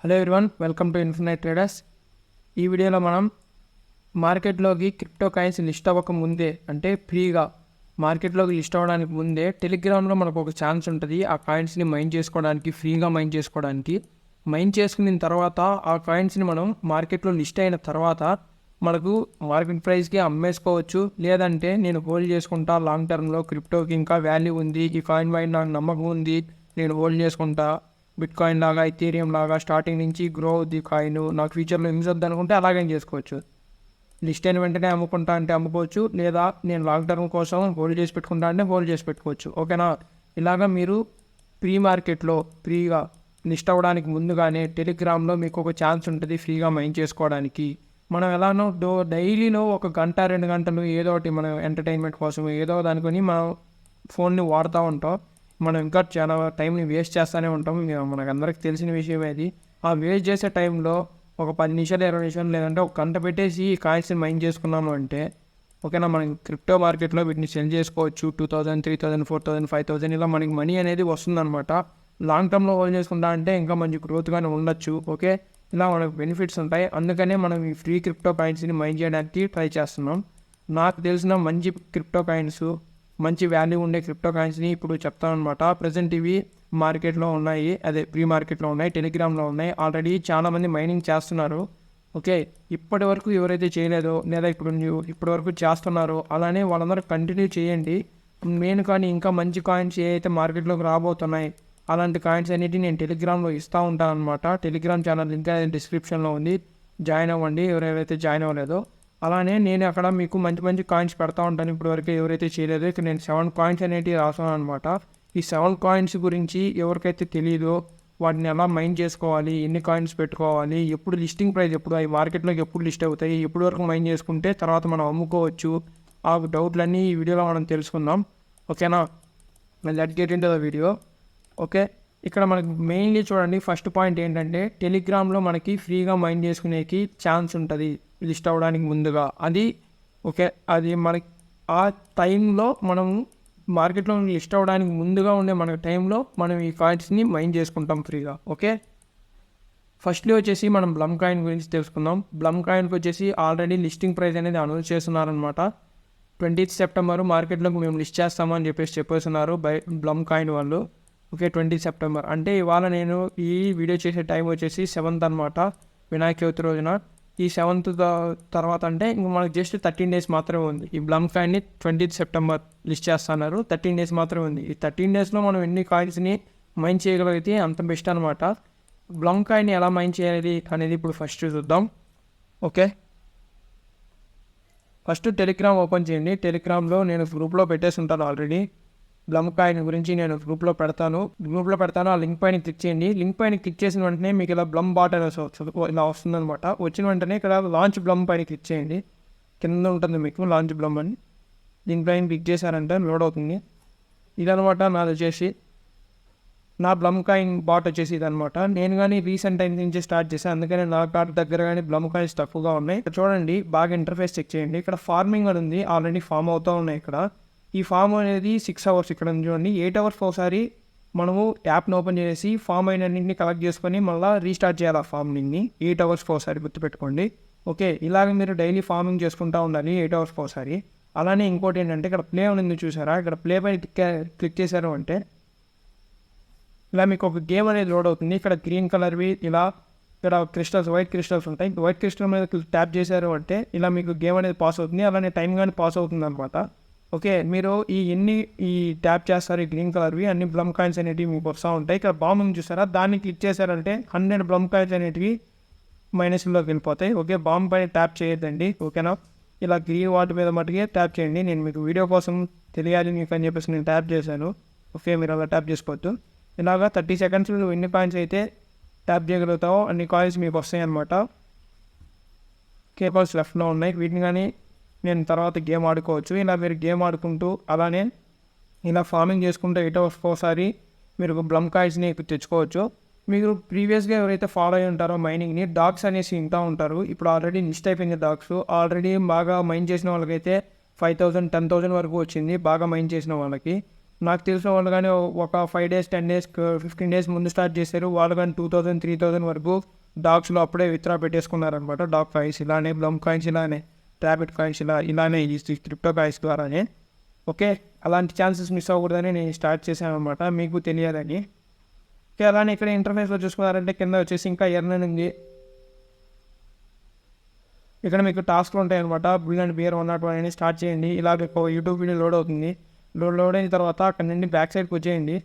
Hello everyone, welcome to infinite traders. ఈ వీడియోలో మనం మార్కెట్లోకి క్రిప్టో కాయిన్స్ లిస్ట్ అవ్వక ముందే, అంటే ఫ్రీగా మార్కెట్లోకి లిస్ట్ అవ్వడానికి ముందే టెలిగ్రామ్లో మనకు ఒక ఛాన్స్ ఉంటుంది. ఆ కాయిన్స్ని మైన్ చేసుకోవడానికి, ఫ్రీగా మైన్ చేసుకోవడానికి. మైన్ చేసుకున్న తర్వాత ఆ కాయిన్స్ని మనం మార్కెట్లో లిస్ట్ అయిన తర్వాత మనకు మార్కెట్ ప్రైస్కి అమ్మేసుకోవచ్చు. లేదంటే నేను హోల్డ్ చేసుకుంటా, లాంగ్ టర్మ్లో క్రిప్టోకి ఇంకా వాల్యూ ఉంది, ఈ కాయిన్ పైన నాకు నమ్మకం ఉంది, నేను హోల్డ్ చేసుకుంటా, బిట్ కాయిన్ లాగా, ఇథీరియం లాగా స్టార్టింగ్ నుంచి గ్రో అవుద్ది కాయిన్, నాకు ఫ్యూచర్లో యూజ్ అవుద్ది అనుకుంటే అలాగే చేసుకోవచ్చు. లిస్ట్ అయిన వెంటనే అమ్ముకుంటా అంటే అమ్ముకోవచ్చు, లేదా నేను లాంగ్ టర్మ్ కోసం హోల్డ్ చేసి పెట్టుకుంటా అంటే హోల్డ్ చేసి పెట్టుకోవచ్చు. ఓకేనా? ఇలాగా మీరు ప్రీ మార్కెట్లో ఫ్రీగా లిస్ట్ అవ్వడానికి ముందుగానే టెలిగ్రామ్లో మీకు ఒక ఛాన్స్ ఉంటుంది ఫ్రీగా మైన్ చేసుకోవడానికి. మనం ఎలానో డైలీలో 1 గంట 2 గంటలు ఏదో ఒకటి మనం ఎంటర్టైన్మెంట్ కోసం ఏదో దానికొని మనం ఫోన్ని వాడుతూ ఉంటాం. మనం ఇంకా చాలా టైంని వేస్ట్ చేస్తూనే ఉంటాం. మనకు అందరికి తెలిసిన విషయమే అది. ఆ వేస్ట్ చేసే టైంలో ఒక 10 నిమిషాలు 20 నిమిషాలు లేదంటే 1 గంట పెట్టేసి ఈ కాయిన్స్ని మైన్ చేసుకున్నాము అంటే ఓకేనా, మనం క్రిప్టో మార్కెట్లో వీటిని సెల్ చేసుకోవచ్చు. 2000, 3000, 4000, 5000 ఇలా మనకి మనీ అనేది వస్తుందన్నమాట. లాంగ్ టర్మ్లో హోల్డ్ చేసుకుంటా అంటే ఇంకా మంచి గ్రోత్గానే ఉండొచ్చు. ఓకే, ఇలా మనకు బెనిఫిట్స్ ఉంటాయి. అందుకనే మనం ఈ ఫ్రీ క్రిప్టో కాయిన్స్ని మైన్ చేయడానికి ట్రై చేస్తున్నాం. నాకు తెలిసిన మంచి క్రిప్టో కాయిన్స్, మంచి వాల్యూ ఉండే క్రిప్టో కాయిన్స్ని ఇప్పుడు చెప్తాను అనమాట. ప్రజెంట్ ఇవి మార్కెట్లో ఉన్నాయి, అదే ప్రీ మార్కెట్లో ఉన్నాయి, టెలిగ్రామ్లో ఉన్నాయి. ఆల్రెడీ చాలామంది మైనింగ్ చేస్తున్నారు. ఓకే, ఇప్పటి వరకు ఎవరైతే చేయలేదో లేదా ఇప్పటి వరకు చేస్తున్నారో అలానే వాళ్ళందరూ కంటిన్యూ చేయండి. నేను కానీ ఇంకా మంచి కాయిన్స్ ఏ అయితే మార్కెట్లోకి రాబోతున్నాయి అలాంటి కాయిన్స్ అనేవి నేను టెలిగ్రామ్లో ఇస్తూ ఉంటాను అనమాట. టెలిగ్రామ్ ఛానల్ లింక్ అనేది డిస్క్రిప్షన్లో ఉంది, జాయిన్ అవ్వండి ఎవరైతే జాయిన్ అవ్వలేదో. అలానే నేను అక్కడ మీకు మంచి మంచి కాయిన్స్ పెడతా ఉంటాను. ఇప్పటివరకు ఎవరైతే చేయలేదో ఇక్కడ నేను 7 కాయిన్స్ అనేవి రాసాను అనమాట. ఈ 7 కాయిన్స్ గురించి ఎవరికైతే తెలియదో వాటిని ఎలా మైన్ చేసుకోవాలి, ఎన్ని కాయిన్స్ పెట్టుకోవాలి, ఎప్పుడు లిస్టింగ్ ప్రైస్, ఎప్పుడు అవి మార్కెట్లోకి ఎప్పుడు లిస్ట్ అవుతాయి, ఎప్పుడు వరకు మైన్ చేసుకుంటే తర్వాత మనం అమ్ముకోవచ్చు, ఆ డౌట్లన్నీ ఈ వీడియోలో మనం తెలుసుకుందాం. ఓకేనా? Let's get into the video. Okay, ఇక్కడ మనకి మెయిన్లీ చూడండి, ఫస్ట్ పాయింట్ ఏంటంటే టెలిగ్రామ్లో మనకి ఫ్రీగా మైన్ చేసుకునేకి ఛాన్స్ ఉంటుంది లిస్ట్ అవ్వడానికి ముందుగా. అది ఓకే, అది మనకి ఆ టైంలో మనం మార్కెట్లో లిస్ట్ అవ్వడానికి ముందుగా ఉండే మన టైంలో మనం ఈ కాయిన్స్ని మైన్ చేసుకుంటాం ఫ్రీగా. ఓకే, ఫస్ట్లీ వచ్చేసి మనం బ్లమ్ కాయిన్ గురించి తెలుసుకుందాం. బ్లమ్ కాయిన్కి వచ్చేసి ఆల్రెడీ లిస్టింగ్ ప్రైస్ అనేది అనౌన్స్ చేస్తున్నారనమాట. 20th సెప్టెంబర్ మార్కెట్లోకి మేము లిస్ట్ చేస్తామని చెప్పేస్తున్నారు బై బ్లమ్ కాయిన్ వాళ్ళు. ఓకే, 20th సెప్టెంబర్ అంటే ఇవాళ నేను ఈ వీడియో చేసే టైం వచ్చేసి 7th అనమాట, వినాయక చవితి రోజున. ఈ 7th తర్వాత అంటే ఇంక మనకు జస్ట్ 13 days మాత్రమే ఉంది. ఈ బ్లమ్ కాయిన్ని 20th సెప్టెంబర్ లిస్ట్ చేస్తున్నారు, 13 days మాత్రమే ఉంది. ఈ 13 daysలో మనం ఎన్ని కాయిన్స్ని మైన్ చేయగలిగితే అంత బెస్ట్ అనమాట. బ్లమ్ కాయిన్ని ఎలా మైన్ చేయాలి అనేది ఇప్పుడు ఫస్ట్ చూద్దాం. ఓకే, ఫస్ట్ టెలిగ్రామ్ ఓపెన్ చేయండి. టెలిగ్రామ్లో నేను గ్రూప్లో పెట్టేసి ఉంటాను ఆల్రెడీ. బ్లమ్ కాయిన్ గురించి నేను గ్రూప్లో పెడతాను. ఆ లింక్ పైన క్లిక్ చేయండి. లింక్ పైన క్లిక్ చేసిన వెంటనే మీకు ఇలా బ్లమ్ బాట్ అనేది ఇలా వస్తుందన్నమాట. వచ్చిన వెంటనే ఇక్కడ లాంచ్ బ్లమ్ పైన క్లిక్ చేయండి. కింద ఉంటుంది మీకు లాంచ్ బ్లమ్ అని. దీనిపైన క్లిక్ చేశారంటే లోడ్ అవుతుంది. ఇదనమాట నాది వచ్చేసి నా బ్లమ్ కాయిన్ బాట్ వచ్చేసి ఇదనమాట. నేను కానీ రీసెంట్ టైం నుంచి స్టార్ట్ చేశాను, అందుకని నా కార్డ్ దగ్గర కానీ బ్లమ్ కాయిన్స్ తక్కువగా ఉన్నాయి. ఇక్కడ చూడండి, బాగా ఇంటర్ఫేస్ చెక్ చేయండి. ఇక్కడ ఫార్మింగ్ అని ఉంది, ఆల్రెడీ ఫామ్ అవుతూ ఉన్నాయి. ఇక్కడ ఈ ఫామ్ అనేది 6 hours ఇక్కడ చూడండి. 8 hours ఒకసారి మనము యాప్ని ఓపెన్ చేసి ఫామ్ అయిన అన్నింటినీ కలెక్ట్ చేసుకొని మళ్ళీ రీస్టార్ట్ చేయాలి ఆ ఫామ్ని. 8 hours ఒకసారి గుర్తుపెట్టుకోండి. ఓకే, ఇలాగ మీరు డైలీ ఫార్మింగ్ చేసుకుంటూ ఉండాలి 8 hours ఒకసారి. అలానే ఇంకోటి ఏంటంటే ఇక్కడ ప్లే ఉంది చూసారా, ఇక్కడ ప్లే పైన క్లిక్ చేశారు అంటే ఇలా మీకు ఒక గేమ్ అనేది లోడ్ అవుతుంది. ఇక్కడ గ్రీన్ కలర్వి ఇలా ఇక్కడ క్రిస్టల్స్, వైట్ క్రిస్టల్స్ ఉంటాయి. వైట్ క్రిస్టల్ మీద ట్యాప్ చేశారు అంటే ఇలా మీకు గేమ్ అనేది పాస్ అవుతుంది. అలానే టైం కానీ పాస్ అవుతుంది అనమాట. ఓకే, మీరు ఈ ట్యాప్ చేస్తారు, ఈ గ్రీన్ కలర్వి అన్ని బ్లమ్ కాయిన్స్ అనేటివి మీకు వస్తూ ఉంటాయి. ఇక్కడ బాంబింగ్ చూసారా, దాన్ని క్లిక్ చేశారంటే 100 బ్లమ్ కాయిన్స్ అనేటివి మైనస్లోకి వెళ్ళిపోతాయి. ఓకే, బాంబ్ పైన ట్యాప్ చేయొద్దండి. ఓకేనా, ఇలా గ్రీన్ వాటి మీద మటుకే ట్యాప్ చేయండి. నేను మీకు వీడియో కోసం తెలియాలి మీకు అని చెప్పేసి నేను ట్యాప్ చేశాను. ఓకే, మీరు అలా ట్యాప్ చేసుకోవద్దు. ఇలాగా 30 seconds నువ్వు ఎన్ని కాయిన్స్ అయితే ట్యాప్ చేయగలుగుతావో అన్ని కాయిన్స్ మీకు వస్తాయి అన్నమాట. కేబల్స్ లెఫ్ట్లో ఉన్నాయి, వీటిని కానీ నేను తర్వాత గేమ్ ఆడుకోవచ్చు. ఇలా మీరు గేమ్ ఆడుకుంటూ అలానే ఇలా ఫార్మింగ్ చేసుకుంటూ 8 hours ఒకసారి మీరు బ్లమ్ కాయిన్స్ని తెచ్చుకోవచ్చు. మీరు ప్రీవియస్గా ఎవరైతే ఫాలో అయి ఉంటారో మైనింగ్ని, డాగ్స్ అనేసి వింటూ ఉంటారు. ఇప్పుడు ఆల్రెడీ లిస్ట్ అయిపోయింది డాగ్స్. ఆల్రెడీ బాగా మైన్ చేసిన వాళ్ళకైతే 5000, 10,000 వరకు వచ్చింది బాగా మైన్ చేసిన వాళ్ళకి. నాకు తెలిసిన వాళ్ళు కానీ ఒక 5 days 10 days 15 days ముందు స్టార్ట్ చేశారు. వాళ్ళు కానీ 2000 3000 వరకు డాగ్స్లో అప్పుడే విత్డ్రా పెట్టేసుకున్నారనమాట. డాగ్ కాయిన్స్ ఇలానే, బ్లమ్ కాయిన్స్ ఇలానే, ర్యాబిట్ కాయిన్స్ ఇలానే ఈ క్రిప్టో కాయిన్స్ ద్వారానే. ఓకే, అలాంటి ఛాన్సెస్ మిస్ అవ్వకూడదని నేను స్టార్ట్ చేశాను అనమాట, మీకు తెలియాలని. ఓకే, అలానే ఇక్కడ ఇంటర్ఫేస్లో చూసుకున్నారంటే కింద వచ్చేసి ఇంకా ఎర్న్ ఉంది. ఇక్కడ మీకు టాస్క్లు ఉంటాయి అనమాట. బిల్ అండ్ బియర్ 101 అని స్టార్ట్ చేయండి. ఇలాగ యూట్యూబ్ వీడియో లోడ్ అవుతుంది. లోడ్ అయిన తర్వాత అక్కడ నుండి బ్యాక్ సైడ్కి వచ్చేయండి.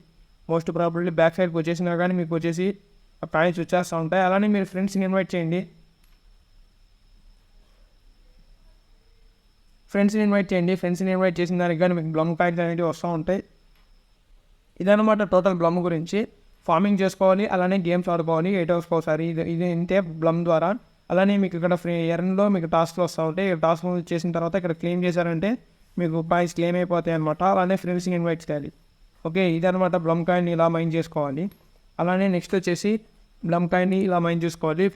మోస్ట్ ప్రాబబ్లీ బ్యాక్ సైడ్కి వచ్చేసినా కానీ మీకు వచ్చేసి ఆ కాయిన్స్ వచ్చేస్తూ ఉంటాయి. అలానే మీరు ఫ్రెండ్స్ని ఇన్వైట్ చేయండి. ఫ్రెండ్స్ని ఇన్వైట్ చేసిన దానికి కానీ మీకు బ్లమ్ కాయిన్స్ అనేవి వస్తూ ఉంటాయి. ఇదనమాట టోటల్ బ్లమ్ గురించి. ఫార్మింగ్ చేసుకోవాలి, అలానే గేమ్స్ ఆడుకోవాలి 8 hours ఒకసారి. ఇది ఇంతే బ్లమ్ ద్వారా. అలానే మీకు ఇక్కడ ఎర్న్లో మీకు టాస్క్లు వస్తూ ఉంటాయి. టాస్క్ చేసిన తర్వాత ఇక్కడ క్లెయిమ్ చేశారంటే మీకు కాయిన్స్ క్లెయిమ్ అయిపోతాయి అనమాట. అలానే ఫ్రెండ్స్ని ఇన్వైట్ చేయాలి. ఓకే, ఇదనమాట బ్లమ్ కాయిన్ని ఇలా మైన్ చేసుకోవాలి. అలానే నెక్స్ట్ వచ్చేసి బ్లమ్ కాయిన్ని ఇలా మైన్ చేసుకోవాలి.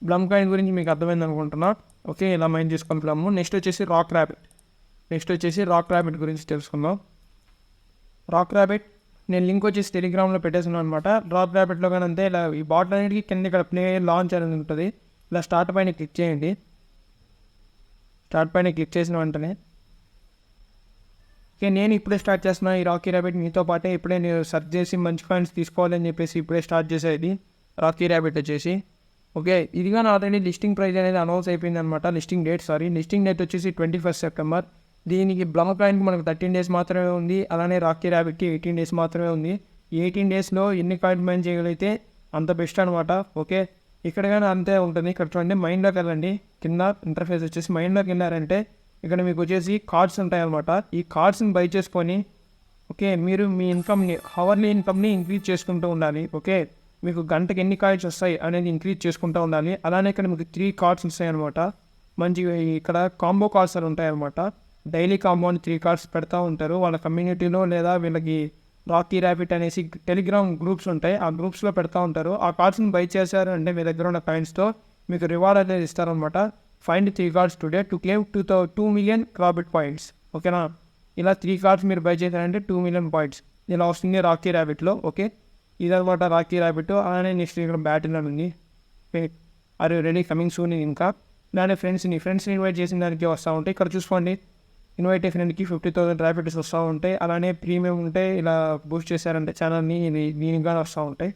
బ్లమ్ కాయిన్ గురించి మీకు అర్థమైంది అనుకుంటున్నా. ఓకే, ఇలా మైన్ చేసుకోవాలి బ్లమ్. నెక్స్ట్ వచ్చేసి రాక్ ర్యాబిట్ గురించి తెలుసుకుందాం. రాక్ ర్యాబిట్ నేను లింక్ వచ్చేసి టెలిగ్రామ్లో పెట్టేస్తున్నాను అనమాట. రాక్ ర్యాబిట్లో కానీ అంతే, ఇలా ఈ బాటిల్ అన్నిటికీ కింద ఇక్కడ ప్లే లాంచ్ అనేది ఉంటుంది. ఇలా స్టార్ట్ పైన క్లిక్ చేయండి. స్టార్ట్ పైన క్లిక్ చేసిన వెంటనే ఓకే, నేను ఇప్పుడే స్టార్ట్ చేస్తున్నా ఈ రాకీ ర్యాబిట్. మీతో పాటే ఇప్పుడే నేను సెర్చ్ చేసి మంచి కాయిన్స్ తీసుకోవాలని చెప్పేసి ఇప్పుడే స్టార్ట్ చేసేది రాకీ ర్యాబిట్ వచ్చేసి. ఓకే, ఇది కానీ ఆల్రెడీ లిస్టింగ్ ప్రైస్ అనేది అనౌన్స్ అయిపోయింది అనమాట. లిస్టింగ్ డేట్ వచ్చేసి 21st September. దీనికి బ్లమ్ కాయిన్కి మనకు 13 days మాత్రమే ఉంది. అలానే రాకీ ర్యాబిట్కి 18 days మాత్రమే ఉంది. 18 daysలో ఎన్ని కాయిన్ మైన్ చేయగలిగితే అంత బెస్ట్ అనమాట. ఓకే, ఇక్కడ కానీ అంతే ఉంటుంది. ఇక్కడ చూడండి, మైండ్లోకి వెళ్ళండి. కింద ఇంటర్ఫేస్ వచ్చేసి మైండ్లోకి వెళ్ళారంటే ఇక్కడ మీకు వచ్చేసి కార్డ్స్ ఉంటాయి అనమాట. ఈ కార్డ్స్ని బై చేసుకొని ఓకే, మీరు మీ హవర్లీ ఇన్కమ్ని ఇంక్రీజ్ చేసుకుంటూ ఉండాలి. ఓకే, మీకు గంటకి ఎన్ని కాయిన్స్ వస్తాయి అనేది ఇంక్రీజ్ చేసుకుంటూ ఉండాలి. అలానే ఇక్కడ మీకు 3 cards వస్తాయి అనమాట. మంచిగా ఇక్కడ కాంబో కార్డ్స్ అని ఉంటాయి అనమాట. డైలీ కాంబో అని 3 cards పెడతా ఉంటారు వాళ్ళ కమ్యూనిటీలో, లేదా వీళ్ళకి రాకీ ర్యాబిట్ అనేసి టెలిగ్రామ్ గ్రూప్స్ ఉంటాయి. ఆ గ్రూప్స్లో పెడతా ఉంటారు. ఆ కార్డ్స్ని బై చేశారు అంటే మీ దగ్గర ఉన్న కాయిన్స్తో మీకు రివార్డ్ అనేది ఇస్తారనమాట. Find 3 cards today to claim 2 million rabbit points. ఓకేనా, ఇలా 3 cards మీరు బై చేశారంటే 2 million పాయింట్స్ ఇలా వస్తుంది రాకీ ర్యాబిట్లో. ఓకే, ఇదనమాట రాకీ ర్యాబిట్. అలానే నెక్స్ట్ ఇక్కడ బ్యాటిల్ అని ఉంది. Already coming soon. ఇంకా దాని ఫ్రెండ్స్ని ఇన్వైట్ చేసిన దానికి వస్తూ ఉంటాయి. ఇక్కడ చూసుకోండి, ఇన్వైట్ ఫ్రెండ్కి 50,000 ర్యాబిట్స్ వస్తూ ఉంటాయి. అలానే ప్రీమియం ఉంటే ఇలా బూస్ట్ చేశారంటే ఛానల్ని దీనికి కానీ వస్తూ ఉంటాయి.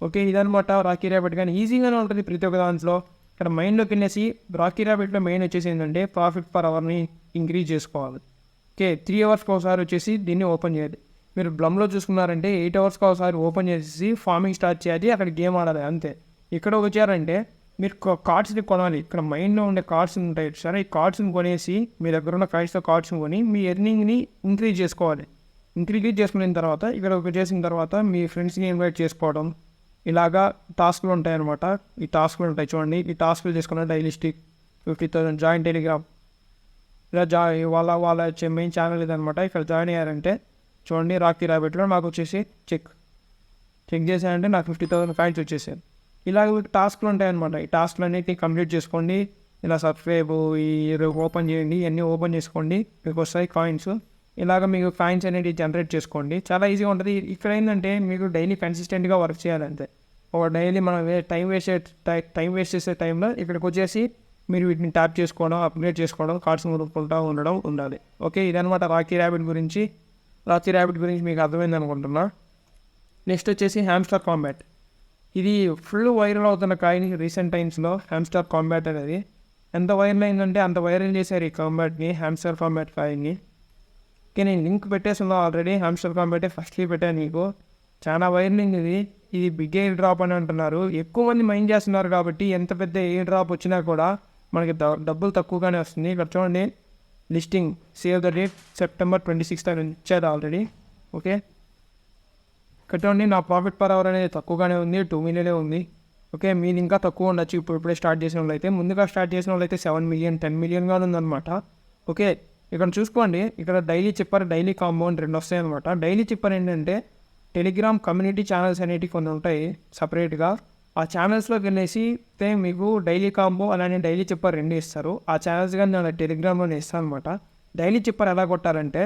ఓకే, ఇదనమాట రాకీ ర్యాబిట్. కానీ ఈజీగానే ఉంటుంది ప్రతి ఒక్క దాంట్లో. ఇక్కడ మైండ్లోకి వెళ్ళేసి రాకీ ర్యాబిట్లో మెయిన్ వచ్చేసి ఏంటంటే ప్రాఫిట్ పర్ అవర్ని ఇంక్రీజ్ చేసుకోవాలి. ఓకే, 3 hours ఒకసారి వచ్చేసి దీన్ని ఓపెన్ చేయాలి. మీరు బ్లమ్లో చూసుకున్నారంటే 8 hours ఒకసారి ఓపెన్ చేసేసి ఫార్మింగ్ స్టార్ట్ చేయాలి, అక్కడ గేమ్ ఆడాలి అంతే. ఇక్కడ వచ్చారంటే మీరు కార్డ్స్ని కొనాలి. ఇక్కడ మైండ్లో ఉండే కార్డ్స్ ఉంటాయి సరే, ఈ కార్డ్స్ని కొనేసి మీ దగ్గర ఉన్న కాయిన్స్తో కార్డ్స్ని కొని మీ ఎర్నింగ్ని ఇంక్రీజ్ చేసుకోవాలి. ఇంక్రీజ్ చేసుకున్న తర్వాత ఇక్కడ చేసిన తర్వాత మీ ఫ్రెండ్స్ని ఇన్వైట్ చేసుకోవడం, ఇలాగా టాస్క్లు ఉంటాయి అనమాట. ఈ టాస్క్లు ఉంటాయి చూడండి. ఈ టాస్క్లు చేసుకున్న డైలిస్టిక్ 50,000 జాయిన్ టెలిగ్రామ్ ఇలా వాళ్ళ మెయిన్ ఛానల్ ఇదనమాట. ఇక్కడ జాయిన్ అయ్యారంటే చూడండి రాకీ ర్యాబిట్లో నాకు వచ్చేసి చెక్ చేశానంటే నాకు 50,000 కాయిన్స్ వచ్చేసాయి. ఇలాగ మీకు టాస్క్లు ఉంటాయన్నమాట. ఈ టాస్క్లు అన్నిటిని కంప్లీట్ చేసుకోండి. ఇలా సబ్స్క్రైబ్ ఓపెన్ చేయండి, ఇవన్నీ ఓపెన్ చేసుకోండి, మీకు వస్తాయి కాయిన్స్. ఇలాగ మీకు కాయిన్స్ అనేది జనరేట్ చేసుకోండి. చాలా ఈజీగా ఉంటుంది. ఇక్కడ ఏంటంటే మీకు డైలీ కన్సిస్టెంట్గా వర్క్ చేయాలంతే. ఒక డైలీ మనం టైం వేస్ట్ చేసే టైంలో ఇక్కడికి వచ్చేసి మీరు వీటిని ట్యాప్ చేసుకోవడం, అప్గ్రేడ్ చేసుకోవడం, కార్డ్స్ కొనుక్కుంటూ ఉండడం ఉండాలి. ఓకే, ఇదనమాట రాకీ ర్యాబిట్ గురించి మీకు అర్థమైంది అనుకుంటున్నా. నెక్స్ట్ వచ్చేసి హ్యామ్స్టర్ కాంబాట్. ఇది ఫుల్ వైరల్ అవుతున్న కాయిన్ రీసెంట్ టైమ్స్లో. హ్యామ్స్టర్ కాంబాట్ అనేది ఎంత వైరల్ అయిందంటే అంత వైరల్ చేశారు ఈ కాంబాట్ని, హ్యామ్స్టర్ కాంబాట్ కాయిన్ని. ఓకే, నేను లింక్ పెట్టేస్తున్నా ఆల్రెడీ. హ్యామ్స్టర్ కాంబాటే ఫస్ట్లీ పెట్టాను మీకు. చాలా వైరలింగ్ ఇది బిగ్ ఎయిర్ డ్రాప్ అని అంటున్నారు. ఎక్కువ మంది మైండ్ చేస్తున్నారు కాబట్టి ఎంత పెద్ద ఎయిర్ డ్రాప్ వచ్చినా కూడా మనకి డబ్బులు తక్కువగానే వస్తుంది. ఇక్కడ చూడండి, listing save the date September 26th అని ఇచ్చారు ఆల్రెడీ. ఓకే, ఇక్కడ చూడండి నా ప్రాఫిట్ పర్ అవర్ అనేది తక్కువగానే ఉంది, 2 million ఉంది. ఓకే, మీది ఇంకా తక్కువ ఉండొచ్చు ఇప్పుడే స్టార్ట్ చేసిన వాళ్ళైతే. ముందుగా స్టార్ట్ చేసిన వాళ్ళైతే 7 million 10 million ఉందన్నమాట. ఓకే, ఇక్కడ చూసుకోండి, ఇక్కడ డైలీ చిప్పర్, డైలీ కాంబో అని 2 వస్తాయి అనమాట. డైలీ చిప్పర్ ఏంటంటే టెలిగ్రామ్ కమ్యూనిటీ ఛానల్స్ అనేవి కొన్ని ఉంటాయి సపరేట్గా. ఆ ఛానల్స్లోకి వెళ్ళేసి మీకు డైలీ కాంబో అలానే డైలీ చిప్పర్ 2 ఇస్తారు. ఆ ఛానల్స్ కానీ నేను టెలిగ్రామ్లోనే ఇస్తాను అనమాట. డైలీ చిప్పర్ ఎలా కొట్టాలంటే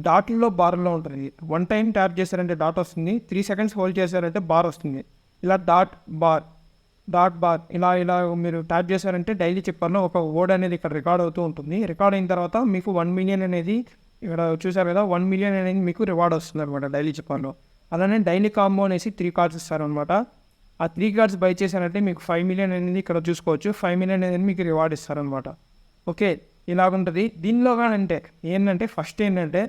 డాట్లో బార్లో ఉంటుంది. 1 టైం ట్యాప్ చేశారంటే డాట్ వస్తుంది, 3 సెకండ్స్ హోల్డ్ చేశారంటే బార్ వస్తుంది. ఇలా డాట్ బార్ ఇలా మీరు ట్యాప్ చేశారంటే డైలీ చెప్పాను ఒక వర్డ్ అనేది ఇక్కడ రికార్డ్ అవుతూ ఉంటుంది. రికార్డ్ అయిన తర్వాత మీకు 1 మిలియన్ అనేది ఇక్కడ చూసారు కదా, 1 మిలియన్ అనేది మీకు రివార్డ్ వస్తుంది అనమాట డైలీ చెప్పాను. అలానే డైలీ కాంబో అనేసి 3 కార్డ్స్ ఇస్తారనమాట. ఆ 3 కార్డ్స్ బై చేశారంటే మీకు 5 మిలియన్ అనేది ఇక్కడ చూసుకోవచ్చు. 5 మిలియన్ అనేది మీకు రివార్డ్ ఇస్తారనమాట. ఓకే, ఇలాగుంటుంది. దీనిలో అంటే ఏంటంటే ఫస్ట్ ఏంటంటే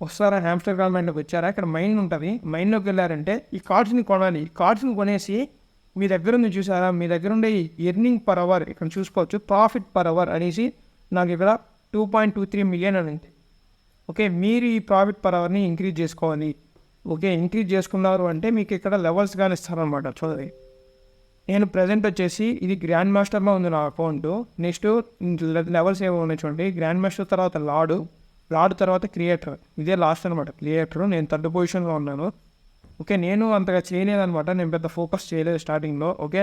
వస్తారా హ్యామ్స్టర్ గవర్నమెంట్లోకి వచ్చారా, ఇక్కడ మైండ్ ఉంటుంది. మైండ్లోకి వెళ్ళారంటే ఈ కార్డ్స్ని కొనాలి. ఈ కార్డ్స్ని కొనేసి మీ దగ్గర ఉంది చూసారా, మీ దగ్గర ఉండే ఎర్నింగ్ పర్ అవర్ ఇక్కడ చూసుకోవచ్చు. ప్రాఫిట్ పర్ అవర్ అనేసి నాకు ఇక్కడ 2.23 మిలియన్ అని ఉంది. ఓకే, మీరు ఈ ప్రాఫిట్ పర్ అవర్ని ఇంక్రీజ్ చేసుకోవాలి. ఓకే, ఇంక్రీజ్ చేసుకున్నారు అంటే మీకు ఇక్కడ లెవెల్స్ కానీ ఇస్తారనమాట. చూడండి, నేను ప్రజెంట్ వచ్చేసి ఇది గ్రాండ్ మాస్టర్లో ఉంది నా అకౌంట్. నెక్స్ట్ లెవెల్స్ ఏమో ఉన్నాయి చూడండి. గ్రాండ్ మాస్టర్ తర్వాత లార్డ్ తర్వాత క్రియేటర్, ఇదే లాస్ట్ అనమాట క్రియేటర్. నేను 3rd పొజిషన్లో ఉన్నాను. ఓకే, నేను అంతగా చేయలేదనమాట, నేను పెద్ద ఫోకస్ చేయలేదు స్టార్టింగ్లో. ఓకే,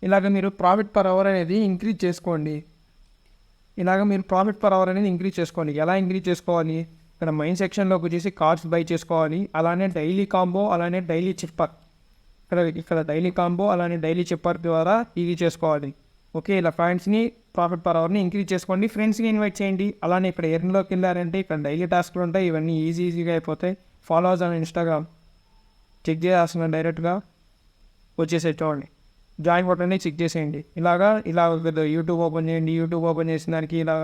ఇలాగ మీరు ప్రాఫిట్ పర్ అవర్ అనేది ఇంక్రీజ్ చేసుకోండి. ఎలా ఇంక్రీజ్ చేసుకోవాలి, ఇక్కడ మైన్ సెక్షన్లోకి వచ్చేసి కార్డ్స్ బై చేసుకోవాలి. అలానే డైలీ కాంబో, అలానే డైలీ చిప్పర్, ఇక్కడ డైలీ కాంబో అలానే డైలీ చిప్పర్ ద్వారా ఇది చేసుకోవాలి. ఓకే, ఇలా పాయింట్స్ని ప్రాఫిట్ పర్ అవర్ని ఇంక్రీజ్ చేసుకోండి. ఫ్రెండ్స్ని ఇన్వైట్ చేయండి. అలానే ఇక్కడ ఎర్న్లోకి వెళ్ళారంటే ఇక్కడ డైలీ టాస్క్లు ఉంటాయి. ఇవన్నీ ఈజీగా అయిపోతాయి. ఫాలోవర్స్ అని ఇన్స్టాగ్రామ్ చెక్ చేయాల్సిన డైరెక్ట్గా వచ్చేసే చూడండి. జాయిన్ బటన్ని చెక్ చేసేయండి. ఇలా యూట్యూబ్ ఓపెన్ చేయండి. యూట్యూబ్ ఓపెన్ చేసిన దానికి ఇలా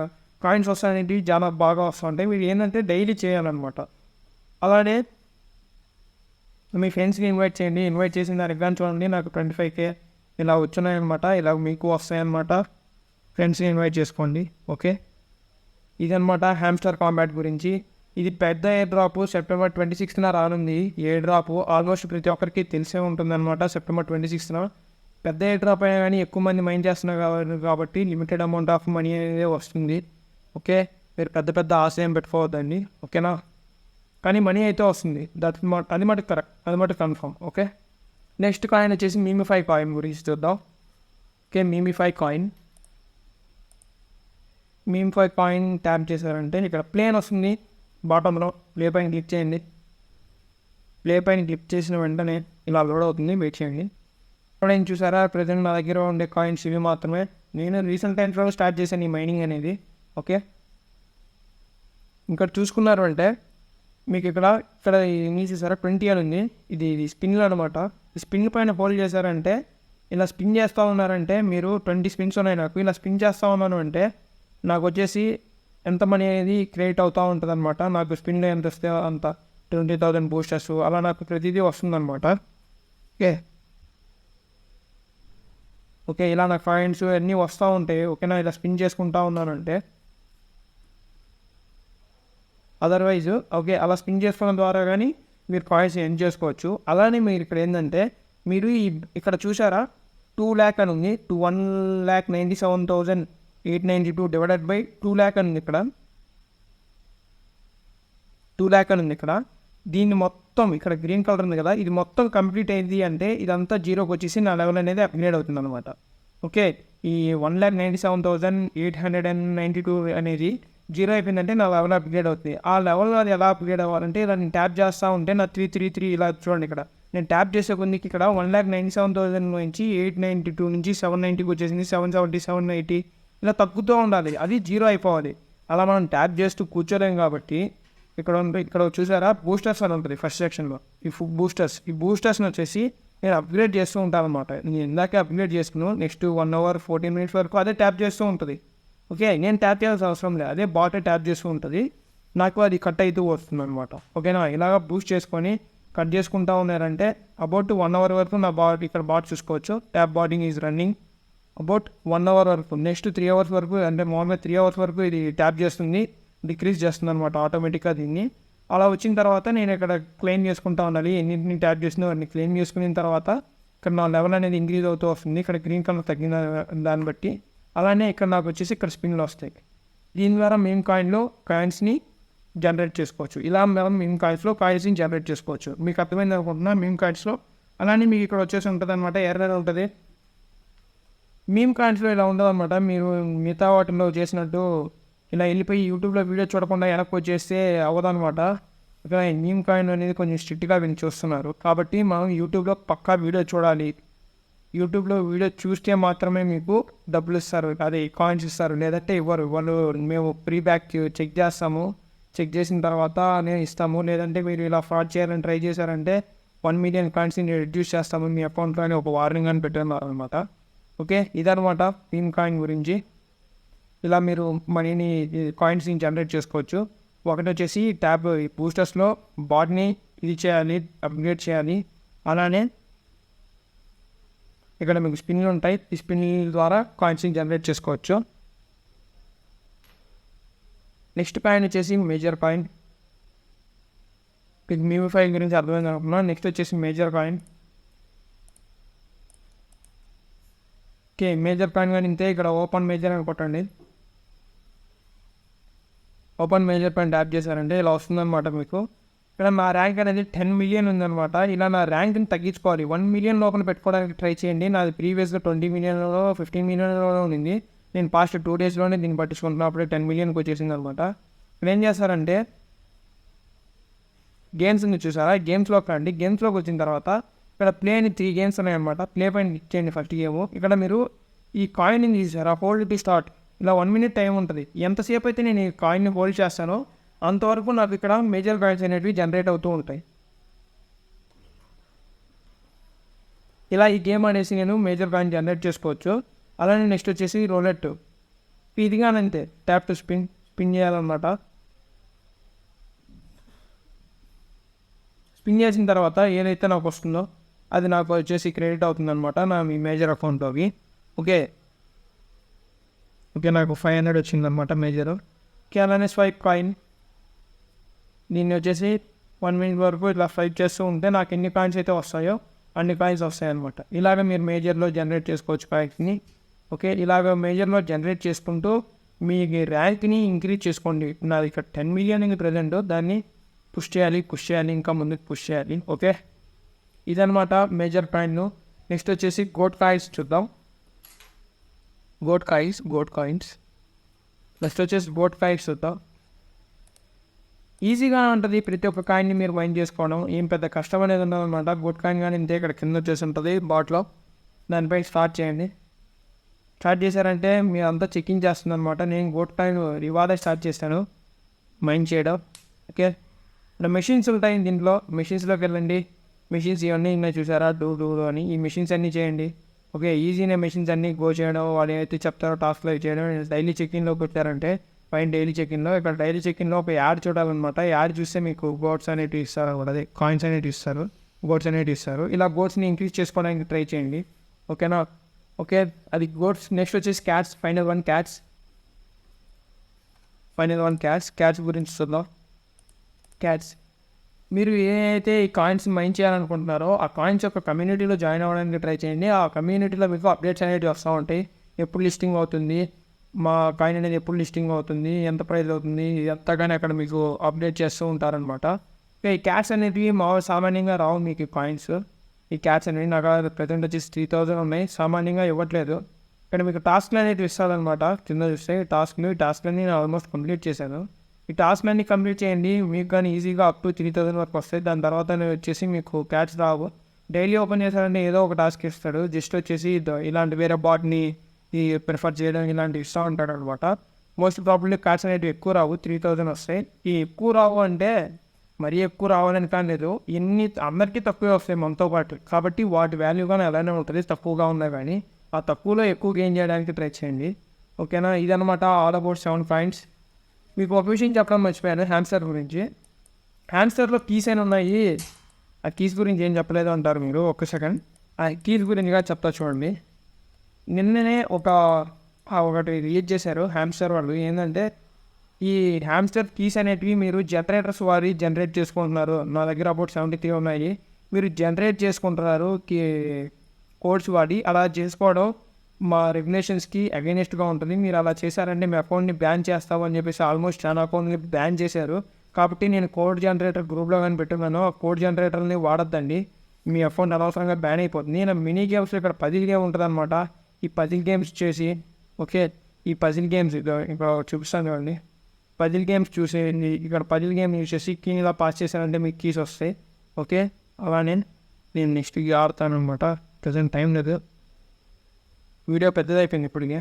కాయిన్స్ వస్తాయనేవి చాలా బాగా వస్తుంటాయి. మీరు ఏంటంటే డైలీ చేయాలన్నమాట. అలానే మీ ఫ్రెండ్స్ని ఇన్వైట్ చేయండి. ఇన్వైట్ చేసిన దానికి కానీ చూడండి నాకు 25K ఇలా వచ్చున్నాయన్నమాట. ఇలా మీకు వస్తాయన్నమాట. ఫ్రెండ్స్ని ఇన్వైట్ చేసుకోండి. ఓకే, ఇదన్నమాట హ్యామ్స్టర్ కాంబాట్ గురించి. ఇది పెద్ద ఎయిర్ డ్రాప్ సెప్టెంబర్ 26న రానుంది. ఎయిర్ డ్రాప్ ఆల్మోస్ట్ ప్రతి ఒక్కరికి తెలిసే ఉంటుందన్నమాట. సెప్టెంబర్ 26న పెద్ద ఎయిర్ డ్రాప్ అయినా కానీ ఎక్కువ మంది మైన్ చేస్తున్నారు కాబట్టి లిమిటెడ్ అమౌంట్ ఆఫ్ మనీ అనేది వస్తుంది. ఓకే, మీరు పెద్ద ఆశయం పెట్టుకోవద్దండి. ఓకేనా, కానీ మనీ అయితే వస్తుంది. అది మటుకు కరెక్ట్, అది మటుకు కన్ఫర్మ్. ఓకే, నెక్స్ట్ కాయిన్ వచ్చేసి మీమిఫై కాయిన్ గురించి చూద్దాం. ఓకే, మీమిఫై కాయిన్ ట్యాప్ చేశారంటే ఇక్కడ ప్లేన్ వస్తుంది. బాటంలో ప్లే పైన క్లిక్ చేయండి. ప్లే పైన క్లిక్ చేసిన వెంటనే ఇలా లోడ్ అవుతుంది. వెయిట్ చేయండి. నేను చూసారా ప్రజెంట్ నా దగ్గర ఉండే కాయిన్స్ ఇవి మాత్రమే. నేను రీసెంట్ టైమ్స్లో స్టార్ట్ చేశాను ఈ మైనింగ్ అనేది. ఓకే, ఇక్కడ చూసుకున్నారు అంటే మీకు ఇక్కడ ఏం చేశారా 20 అని ఉంది. ఇది స్పిన్లు అనమాట. ఈ స్పిన్ పైన హోల్డ్ చేశారంటే ఇలా స్పిన్ చేస్తూ ఉన్నారంటే మీరు 20 స్పిన్స్ ఉన్నాయి నాకు. ఇలా స్పిన్ చేస్తూ ఉన్నాను అంటే నాకు వచ్చేసి ఎంత మనీ అనేది క్రియేట్ అవుతూ ఉంటుంది అనమాట. నాకు స్పిన్లో ఎంత వస్తే అంత 20,000 బూస్టర్స్ అలా నాకు ప్రతిదీ వస్తుందన్నమాట. ఓకే, ఇలా నాకు కాయిన్స్ అన్నీ వస్తూ ఉంటాయి. ఓకేనా, ఇలా స్పిన్ చేసుకుంటా ఉన్నానంటే అదర్వైజ్ ఓకే అలా స్పిన్ చేసుకోవడం ద్వారా కానీ మీరు కాయిన్స్ ఎర్న్ చేసుకోవచ్చు. అలానే మీరు ఇక్కడ ఏంటంటే మీరు ఇక్కడ చూసారా 2 lakh అని ఉంది. 1,97,892 డివైడెడ్ బై 2 lakh అని ఉంది ఇక్కడ. 2 lakh అని ఉంది ఇక్కడ. దీన్ని మొత్తం ఇక్కడ గ్రీన్ కలర్ ఉంది కదా, ఇది మొత్తం కంప్లీట్ అయింది అంటే ఇదంతా జీరోకి వచ్చేసి నా లెవెల్ అనేది అప్గ్రేడ్ అవుతుంది అనమాట. ఓకే, ఈ 1,97,892 అనేది జీరో అయిపోయిందంటే నా లెవెల్ అప్గ్రేడ్ అవుతుంది. ఆ లెవెల్ అది ఎలా అప్గ్రేడ్ అవ్వాలంటే ఇలా నేను ట్యాప్ చేస్తూ ఉంటే నా 333 ఇలా చూడండి. ఇక్కడ నేను ట్యాప్ చేసే కొద్దికి ఇక్కడ 1,97,000 నుంచి 892 నుంచి 790కి వచ్చేసింది. 770, 780 ఇలా తగ్గుతూ ఉండాలి. అది జీరో అయిపోవాలి. అలా మనం ట్యాప్ చేస్తూ కూర్చోలేం కాబట్టి ఇక్కడ చూసారా బూస్టర్స్ అని ఉంటుంది ఫస్ట్ సెక్షన్లో. ఈ బూస్టర్స్ని వచ్చేసి నేను అప్గ్రేడ్ చేస్తూ ఉంటాను అనమాట. నేను ఇందాకే అప్గ్రేడ్ చేసుకున్నాను. నెక్స్ట్ 1 hour 14 minutes వరకు అదే ట్యాప్ చేస్తూ ఉంటుంది. ఓకే, నేను ట్యాప్ చేయాల్సిన అవసరం లేదు, అదే బాటే ట్యాప్ చేస్తూ ఉంటుంది. నాకు అది కట్ అవుతూ వస్తుంది అనమాట. ఓకేనా, ఇలాగ బూస్ట్ చేసుకొని కట్ చేసుకుంటా ఉన్నారంటే అబౌట్ 1 hour వరకు నా ఇక్కడ బాట్ చూసుకోవచ్చు. Tap batting is running about 1 hour వరకు. నెక్స్ట్ 3 hours వరకు అంటే మామూలుగా 3 hours వరకు ఇది ట్యాప్ చేస్తుంది, డిక్రీజ్ చేస్తుంది అనమాట ఆటోమేటిక్గా దీన్ని. అలా వచ్చిన తర్వాత నేను ఇక్కడ క్లెయిమ్ చేసుకుంటా ఉండాలి. ఎన్నింటిని ట్యాప్ చేసినా వాటిని క్లెయిమ్ చేసుకున్న తర్వాత ఇక్కడ నా లెవెల్ అనేది ఇంక్రీజ్ అవుతూ వస్తుంది. ఇక్కడ గ్రీన్ కలర్ తగ్గిన దాన్ని బట్టి. అలానే ఇక్కడ నాకు వచ్చేసి ఇక్కడ స్పిన్లు వస్తాయి. దీని ద్వారా మేము కాయిన్స్ని జనరేట్ చేసుకోవచ్చు. ఇలా మేము కాయిన్స్ని జనరేట్ చేసుకోవచ్చు. మీకు అర్థమైంది అనుకుంటున్నా మేము కాయిన్స్లో. అలానే మీకు ఇక్కడ వచ్చేసి ఉంటుంది అనమాట, ఎర్రర్ ఉంటుంది. మేము కాయిన్స్లో ఇలా ఉండదు అనమాట. మీరు మిగతా వాటిలో చేసినట్టు ఇలా వెళ్ళిపోయి యూట్యూబ్లో వీడియో చూడకుండా వెనక్కి వచ్చేస్తే అవ్వదనమాట. ఇక్కడ మీమ్ కాయిన్ అనేది కొంచెం స్ట్రిక్ట్గా వీళ్ళు చూస్తున్నారు. కాబట్టి మనం యూట్యూబ్లో పక్కా వీడియో చూడాలి. యూట్యూబ్లో వీడియో చూస్తే మాత్రమే మీకు డబ్బులు ఇస్తారు, అదే కాయిన్స్ ఇస్తారు, లేదంటే ఇవ్వరు. వాళ్ళు మేము ప్రీ బ్యాక్ చెక్ చేస్తాము, చెక్ చేసిన తర్వాత నేను ఇస్తాము, లేదంటే మీరు ఇలా ఫ్రాడ్ చేయాలని ట్రై చేశారంటే 1 మిలియన్ కాయిన్స్ని రిడ్యూస్ చేస్తాము మీ అకౌంట్లో అని ఒక వార్నింగ్ అని పెట్టారు అనమాట. ఓకే, ఇదనమాట మీమ్ కాయిన్ గురించి. ఇలా మీరు మనీని కాయిన్స్ని జనరేట్ చేసుకోవచ్చు. ఒకటి వచ్చేసి ట్యాబ్ బూస్టర్స్లో బాట్ని ఇది చేయాలి, అప్గ్రేడ్ చేయాలి. అలానే ఇక్కడ మీకు స్పిన్లు ఉంటాయి, ఈ స్పిన్ల ద్వారా కాయిన్స్ని జనరేట్ చేసుకోవచ్చు. నెక్స్ట్ కాయిన్ వచ్చేసి మేజర్ కాయిన్. మీకు మీమ్ ఫైల్ గురించి అర్థమైంది అనుకున్నాను. నెక్స్ట్ వచ్చేసి major coin. Okay, major coin కానీ ఇంతే. ఇక్కడ ఓపెన్ మేజర్ అని కొట్టండి. ఓపెన్ మేజర్ పైన ట్యాప్ చేశారంటే ఇలా వస్తుందన్నమాట మీకు. ఇక్కడ నా ర్యాంక్ అనేది 10 మిలియన్ ఉందన్నమాట. ఇలా నా ర్యాంక్ని తగ్గించుకోవాలి. 1 మిలియన్ లోపల పెట్టుకోవడానికి ట్రై చేయండి. నాది ప్రీవియస్గా 20 మిలియన్లో 15 మిలియన్లో ఉంది. నేను పాస్ట్ 2 డేస్లోనే దీన్ని పట్టించుకుంటున్నా, అప్పుడే 10 మిలియన్కి వచ్చేసింది అనమాట. ఇక్కడ ఏం చేస్తారంటే గేమ్స్ని చూసారా, గేమ్స్లోకి రండి. గేమ్స్లోకి వచ్చిన తర్వాత ఇక్కడ ప్లే అని 3 గేమ్స్ ఉన్నాయన్నమాట. ప్లే పైన ఇచ్చేయండి ఫస్ట్ గేమ్. ఇక్కడ మీరు ఈ కాయిన్ని తీసారా, హోల్డ్ టు స్టార్ట్. ఇలా 1 మినిట్ టైం ఉంటుంది. ఎంతసేపు అయితే నేను ఈ కాయిన్ని హోల్డ్ చేస్తానో అంతవరకు నాకు ఇక్కడ మేజర్ కాయిన్స్ అనేవి జనరేట్ అవుతూ ఉంటాయి. ఇలా ఈ గేమ్ అనేసి నేను మేజర్ కాయిన్ జనరేట్ చేసుకోవచ్చు. అలానే నెక్స్ట్ వచ్చేసి రోలెట్. ఇదిగానంతే, ట్యాప్ టు స్పిన్ చేయాలన్నమాట. స్పిన్ చేసిన తర్వాత ఏదైతే నాకు వస్తుందో అది నాకు వచ్చేసి క్రెడిట్ అవుతుందన్నమాట నా మీ మేజర్ అకౌంట్లోకి. ఓకే, నాకు 500 వచ్చిందనమాట మేజర్. ఓకే, అలానే స్వైప్ కాయిన్. దీన్ని వచ్చేసి 1 మినిట్ వరకు ఇట్లా స్వైప్ చేస్తూ ఉంటే నాకు ఎన్ని కాయిన్స్ అయితే వస్తాయో అన్ని కాయిన్స్ వస్తాయి అనమాట. ఇలాగ మీరు మేజర్లో జనరేట్ చేసుకోవచ్చు కాయిన్స్ని. ఓకే, ఇలాగ మేజర్లో జనరేట్ చేసుకుంటూ మీ ర్యాంక్ని ఇంక్రీజ్ చేసుకోండి. నాది ఇక్కడ 10 మిలియన్ ప్రజెంట్, దాన్ని పుష్ చేయాలి, ఇంకా ముందుకు పుష్ చేయాలి. ఓకే, ఇదనమాట మేజర్ కాయిన్. నెక్స్ట్ వచ్చేసి గోట్ కాయిన్స్ చూద్దాం. Goat coins. నెక్స్ట్ వచ్చేసి గోట్ కాయిన్స్ చూద్దాం. ఈజీగా ఉంటుంది ప్రతి ఒక్క కాయిన్ని మీరు మైండ్ చేసుకోవడం, ఏం పెద్ద కష్టం అనేది ఉండదన్నమాట. గోట్ కాయిన్ కానీ ఇంతే, ఇక్కడ కింద వచ్చేసి ఉంటుంది బాట్లో. దానిపై స్టార్ట్ చేయండి. స్టార్ట్ చేశారంటే మీరు అంతా చెకింగ్ చేస్తుంది అనమాట. నేను గోట్ కాయిన్ రివార్డ్ స్టార్ట్ చేస్తాను మైండ్ చేయడం. ఓకే, ఇక్కడ మెషిన్స్ ఉంటాయి. దీంట్లో మెషిన్స్లోకి వెళ్ళండి. మెషిన్స్ ఇవన్నీ ఇంకా చూసారా, డూ అని ఈ మెషిన్స్ అన్నీ చేయండి. ఓకే, ఈజీనే మెషిన్స్ అన్నీ గో చేయడం, వాళ్ళు ఏదైతే చెప్తారో టాస్క్లో చేయడం. డైలీ చెకిన్లో పెట్టారంటే పైన డైలీ చెకిన్లో, ఇక్కడ డైలీ చెకిన్లో ఒక యాడ్ చూడాలన్నమాట. యాడ్ చూస్తే మీకు గోట్స్ అనేటివి ఇస్తారు, అదే కాయిన్స్ అనేటివి ఇస్తారు, గోట్స్ అనేటివి ఇస్తారు. ఇలా గోట్స్ని ఇంక్రీజ్ చేసుకోవడానికి ట్రై చేయండి. ఓకేనా. ఓకే, అది గోట్స్. నెక్స్ట్ వచ్చేసి క్యాట్స్. ఫైనల్ వన్ క్యాట్స్ గురించి చూద్దాం. క్యాట్స్, మీరు ఏదైతే ఈ కాయిన్స్ మైన్ చేయాలనుకుంటున్నారో ఆ కాయిన్స్ యొక్క కమ్యూనిటీలో జాయిన్ అవ్వడానికి ట్రై చేయండి. ఆ కమ్యూనిటీలో మీకు అప్డేట్స్ అనేవి వస్తూ ఉంటాయి. ఎప్పుడు లిస్టింగ్ అవుతుంది, మా కాయిన్ అనేది ఎప్పుడు లిస్టింగ్ అవుతుంది, ఎంత ప్రైస్ అవుతుంది, ఎంతగానే అక్కడ మీకు అప్డేట్ చేస్తూ ఉంటారనమాట. ఈ క్యాట్స్ అనేవి సామాన్యంగా రావు మీకు ఈ కాయిన్స్. ఈ క్యాట్స్ అనేవి నాకు ప్రజెంట్ వచ్చేసి 3000 ఉన్నాయి, సామాన్యంగా ఇవ్వట్లేదు. ఇక్కడ మీకు టాస్క్లు అనేవి ఇస్తారనమాట. కింద చూస్తే ఈ టాస్క్లన్నీ నేను ఆల్మోస్ట్ కంప్లీట్ చేశాను. ఈ టాస్క్లన్నీ కంప్లీట్ చేయండి, మీకు కానీ ఈజీగా అప్ టు 3000 వరకు వస్తాయి. దాని తర్వాత వచ్చేసి మీకు క్యాట్స్ రావు. డైలీ ఓపెన్ చేశారంటే ఏదో ఒక టాస్క్ ఇస్తాడు. జస్ట్ వచ్చేసి ఇలాంటి వేరే బాట్ని ఈ ప్రిఫర్ చేయడం ఇలాంటివి ఇస్తూ ఉంటాడు అనమాట. మోస్ట్ ప్రాబ్లీ క్యాట్స్ అనేవి ఎక్కువ రావు, 3000 వస్తాయి. ఈ ఎక్కువ రావు అంటే మరీ ఎక్కువ రావాలని కానీ లేదు, అందరికీ తక్కువే వస్తాయి మనతో పాటు. కాబట్టి వాటి వాల్యూ కానీ అలానే ఉంటుంది, తక్కువగా ఉన్నాయి. కానీ ఆ తక్కువలో ఎక్కువ గెయిన్ చేయడానికి ట్రై చేయండి. ఓకేనా, ఇదనమాట ఆల్ అబౌట్ 7 పాయింట్స్. మీకు ఒక విషయం చెప్పడం మర్చిపోయాను హ్యామ్స్టర్ గురించి. హ్యామ్స్టర్లో కీస్ అని ఉన్నాయి, ఆ కీస్ గురించి ఏం చెప్పలేదు అంటారు మీరు. ఒక్క సెకండ్, ఆ కీస్ గురించి చెప్తా చూడండి. నిన్ననే ఒకటి రిలీజ్ చేశారు హ్యామ్స్టర్ వాళ్ళు. ఏంటంటే ఈ హ్యామ్స్టర్ కీస్ అనేటివి మీరు జనరేటర్స్ వారి జనరేట్ చేసుకుంటున్నారు. నా దగ్గర అబౌట్ 73 ఉన్నాయి. మీరు జనరేట్ చేసుకుంటున్నారు కోడ్స్ వాడి. అలా చేసుకోవడం మా రెగ్యులేషన్స్కి అగైనెస్ట్గా ఉంటుంది. మీరు అలా చేశారంటే మీ అకౌంట్ని బ్యాన్ చేస్తామని చెప్పేసి ఆల్మోస్ట్ చాలా అకౌంట్ని బ్యాన్ చేశారు. కాబట్టి నేను కోడ్ జనరేటర్ గ్రూప్లో కానీ పెట్టుకున్నాను. ఆ కోడ్ జనరేటర్ని వాడద్దండి, మీ అకౌంట్ అనవసరంగా బ్యాన్ అయిపోతుంది. నేను మినీ గేమ్స్ ఇక్కడ 10 గేమ్ ఉంటుంది అనమాట. ఈ 10 గేమ్స్ చేసి ఓకే ఈ పజిల్ గేమ్స్ ఇక్కడ చూపిస్తాను చూడండి. పజిల్ గేమ్స్ చూసేయండి. ఇక్కడ పజిల్ గేమ్ యూజ్ చేసి కీని ఇలా పాస్ చేశానంటే మీకు కీస్ వస్తాయి. ఓకే, అలానే నేను నెక్స్ట్ ఆడతాను అనమాట. ప్రజెంట్ టైం లేదు, వీడియో పెద్దదైపోయింది ఇప్పటికే.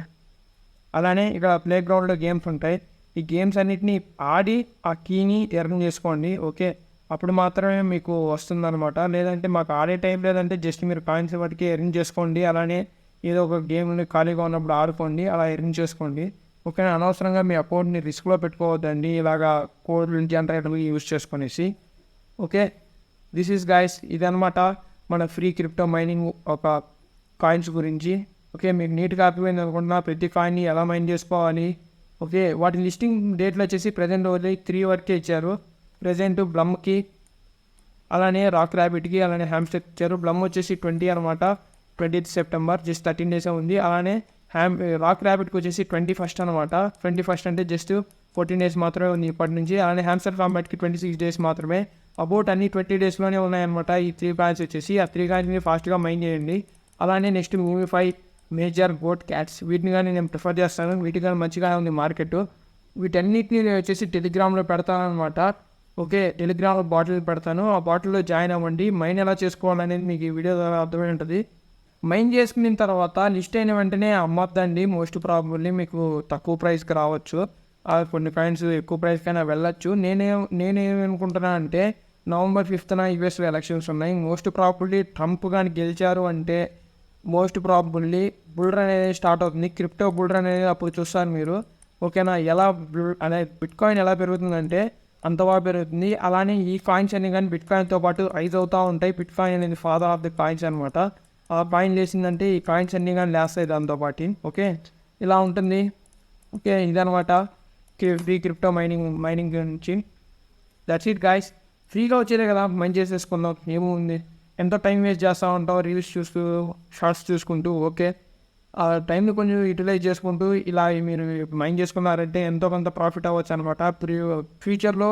అలానే ఇక్కడ ప్లే గ్రౌండ్లో గేమ్స్ ఉంటాయి. ఈ గేమ్స్ అన్నిటిని ఆడి ఆ కీని ఎర్న్ చేసుకోండి. ఓకే, అప్పుడు మాత్రమే మీకు వస్తుందన్నమాట. లేదంటే మాకు ఆడే టైం లేదంటే జస్ట్ మీరు కాయిన్స్ బట్టి ఎర్న్ చేసుకోండి. అలానే ఏదో ఒక గేమ్ని ఖాళీగా ఉన్నప్పుడు ఆడుకోండి, అలా ఎర్న్ చేసుకోండి. ఓకేనా, అనవసరంగా మీ అకౌంట్ని రిస్క్లో పెట్టుకోవద్దండి ఇలాగా కోడ్లు జనరేటర్లు యూజ్ చేసుకునేసి. ఓకే, దిస్ ఈజ్ గైస్, ఇదనమాట మన ఫ్రీ క్రిప్టో మైనింగ్ ఒక కాయిన్స్ గురించి. ఓకే, మీకు నీట్గా అర్థమైంది అనుకుంటున్నా ప్రతి కాయిన్ని ఎలా మైన్ చేసుకోవాలి. ఓకే, వాటి లిస్టింగ్ డేట్లు వచ్చేసి ప్రజెంట్ ఓన్లీ 3 వరకే ఇచ్చారు. ప్రజెంట్ బ్లమ్కి, అలానే రాక్ ర్యాబిట్కి, అలానే హ్యామ్స్టర్ ఇచ్చారు. బ్లమ్ వచ్చేసి 20 అనమాట, 20th సెప్టెంబర్, జస్ట్ 13 డేసే ఉంది. అలానే రాక్ ర్యాబిట్కి వచ్చేసి 21st అనమాట. 21st అంటే జస్ట్ 14 డేస్ మాత్రమే ఉంది ఇప్పటి నుంచి. అలానే హ్యామ్స్టర్ కాంబాట్కి 26 డేస్ మాత్రమే. అబౌట్ అన్ని 20 డేస్లోనే ఉన్నాయన్నమాట ఈ 3 కాయిన్స్ వచ్చేసి. ఆ 3 కాయిన్స్ని ఫాస్ట్గా మైన్ చేయండి. అలానే నెక్స్ట్ మూవీఫై, మేజర్, గోట్, క్యాట్స్ వీటిని కానీ నేను ప్రిఫర్ చేస్తాను. వీటి కానీ మంచిగా ఉంది మార్కెట్. వీటన్నిటిని నేను వచ్చేసి టెలిగ్రామ్లో పెడతాను అనమాట. ఓకే, టెలిగ్రామ్లో బాటిల్ పెడతాను, ఆ బాటిల్లో జాయిన్ అవ్వండి. మైన్ ఎలా చేసుకోవాలనేది మీకు ఈ వీడియో ద్వారా అర్థమై ఉంటుంది. మైన్ చేసుకున్న తర్వాత లిస్ట్ అయిన వెంటనే అమ్మద్దండి. మోస్ట్ ప్రాబబ్లీ మీకు తక్కువ ప్రైస్కి రావచ్చు, కొన్ని కాయిన్స్ ఎక్కువ ప్రైస్కైనా వెళ్ళచ్చు. నేనేమనుకుంటున్నా అంటే November 5th యూఎస్లో ఎలక్షన్స్ ఉన్నాయి. మోస్ట్ ప్రాబబ్లీ ట్రంప్ కానీ గెలిచారు అంటే మోస్ట్ ప్రాబబ్లీ బుల్ రన్ అనేది స్టార్ట్ అవుతుంది. క్రిప్టో బుల్ రన్ అనేది అప్పుడు చూస్తారు మీరు. ఓకేనా, ఎలా బిట్ కాయిన్ ఎలా పెరుగుతుందంటే అంత బాగా పెరుగుతుంది. అలానే ఈ కాయిన్స్ అన్ని కానీ బిట్ కాయిన్తో పాటు రైజ్ అవుతూ ఉంటాయి. బిట్ కాయిన్ అనేది ఫాదర్ ఆఫ్ ది కాయిన్స్ అనమాట. ఆ కాయిన్ లేసిందంటే ఈ కాయిన్స్ అన్ని కానీ లేస్తాయి దాంతోపాటు. ఓకే, ఇలా ఉంటుంది. ఓకే, ఇదనమాట ఫ్రీ క్రిప్టో మైనింగ్ గురించి. That's it guys. ఫ్రీగా వచ్చేదే కదా, మైన్ చేసేసుకుందాం, ఏముంది. ఎంతో టైం వేస్ట్ చేస్తూ ఉంటాం రీల్స్ చూస్తూ, షార్ట్స్ చూసుకుంటూ. ఓకే, ఆ టైంని కొంచెం యూటిలైజ్ చేసుకుంటూ ఇలా మీరు మైండ్ చేసుకున్నారంటే ఎంతో కొంత ప్రాఫిట్ అవ్వచ్చు అనమాట. ఫ్యూచర్లో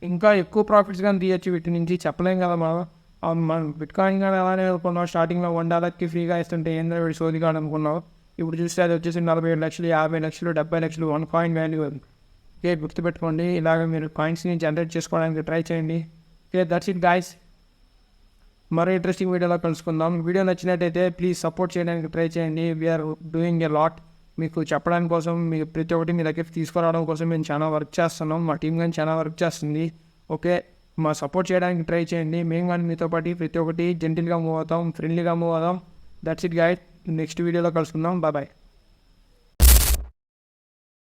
ఇంకా ఎక్కువ ప్రాఫిట్స్ కానీ తీయచ్చు వీటి నుంచి, చెప్పలేం కదా మనం బిట్ కాయిన్ కానీ అలానే అనుకున్నాం. స్టార్టింగ్లో $1 ఫ్రీగా ఇస్తుంటే ఏంటో వీడు సోది కాదు అనుకున్నాం. ఇప్పుడు చూస్తే అది వచ్చేసి 47 లక్షలు, 50 లక్షలు, 70 లక్షలు 1 కాయిన్ వాల్యూ. ఓకే, గుర్తుపెట్టుకోండి. ఇలాగ మీరు కాయిన్స్ని జనరేట్ చేసుకోవడానికి ట్రై చేయండి. Okay, that's it guys. మరో ఇంట్రెస్టింగ్ వీడియోలో కలుసుకుందాం. వీడియో నచ్చినట్టయితే ప్లీజ్ సపోర్ట్ చేయడానికి ట్రై చేయండి. We're doing a lot. మీకు చెప్పడానికి కోసం, మీకు ప్రతి ఒక్కటి మీ దగ్గర తీసుకురావడం కోసం మేము చాలా వర్క్ చేస్తున్నాం. మా టీం కానీ చాలా వర్క్ చేస్తుంది. ఓకే, మా సపోర్ట్ చేయడానికి ట్రై చేయండి. మేము కానీ మీతో పాటు ప్రతి ఒక్కటి జెంటిల్గా మూవ్ అవుతాం, ఫ్రెండ్లీగా మూవ్ అవుతాం. That's it guys. నెక్స్ట్ వీడియోలో కలుసుకుందాం. బాయ్.